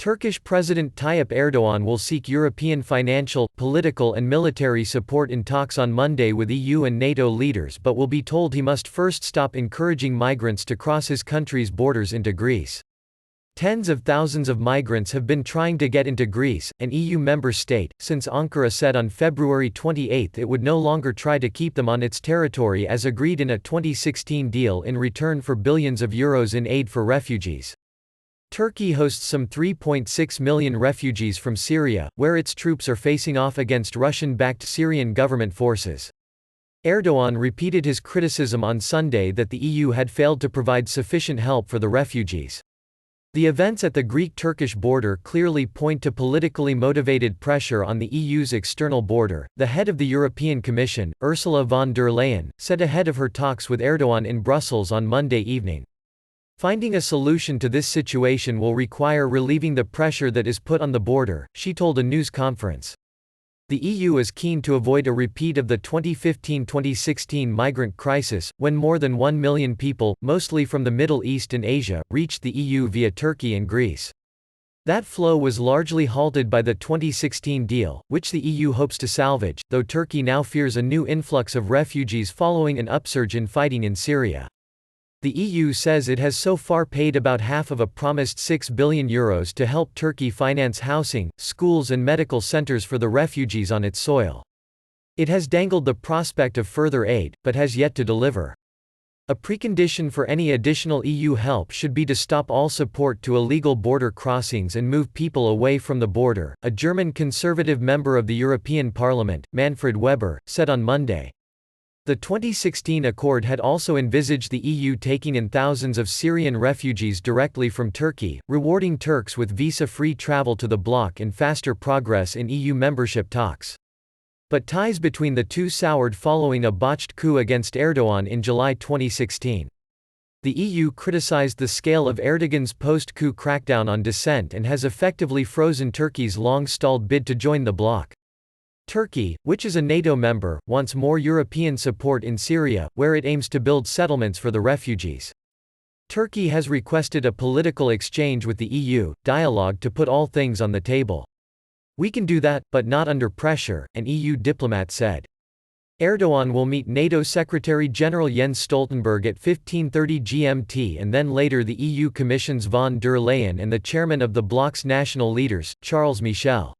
Turkish President Tayyip Erdogan will seek European financial, political and military support in talks on Monday with EU and NATO leaders, but will be told he must first stop encouraging migrants to cross his country's borders into Greece. Tens of thousands of migrants have been trying to get into Greece, an EU member state, since Ankara said on February 28 it would no longer try to keep them on its territory as agreed in a 2016 deal in return for billions of euros in aid for refugees. Turkey hosts some 3.6 million refugees from Syria, where its troops are facing off against Russian-backed Syrian government forces. Erdogan repeated his criticism on Sunday that the EU had failed to provide sufficient help for the refugees. The events at the Greek-Turkish border clearly point to politically motivated pressure on the EU's external border, the head of the European Commission, Ursula von der Leyen, said ahead of her talks with Erdogan in Brussels on Monday evening. Finding a solution to this situation will require relieving the pressure that is put on the border, she told a news conference. The EU is keen to avoid a repeat of the 2015-2016 migrant crisis, when more than 1 million people, mostly from the Middle East and Asia, reached the EU via Turkey and Greece. That flow was largely halted by the 2016 deal, which the EU hopes to salvage, though Turkey now fears a new influx of refugees following an upsurge in fighting in Syria. The EU says it has so far paid about half of a promised €6 billion to help Turkey finance housing, schools and medical centers for the refugees on its soil. It has dangled the prospect of further aid, but has yet to deliver. A precondition for any additional EU help should be to stop all support to illegal border crossings and move people away from the border, a German conservative member of the European Parliament, Manfred Weber, said on Monday. The 2016 accord had also envisaged the EU taking in thousands of Syrian refugees directly from Turkey, rewarding Turks with visa-free travel to the bloc and faster progress in EU membership talks. But ties between the two soured following a botched coup against Erdogan in July 2016. The EU criticized the scale of Erdogan's post-coup crackdown on dissent and has effectively frozen Turkey's long-stalled bid to join the bloc. Turkey, which is a NATO member, wants more European support in Syria, where it aims to build settlements for the refugees. Turkey has requested a political exchange with the EU, dialogue to put all things on the table. We can do that, but not under pressure, an EU diplomat said. Erdogan will meet NATO Secretary-General Jens Stoltenberg at 15:30 GMT and then later the EU Commission's von der Leyen and the chairman of the bloc's national leaders, Charles Michel.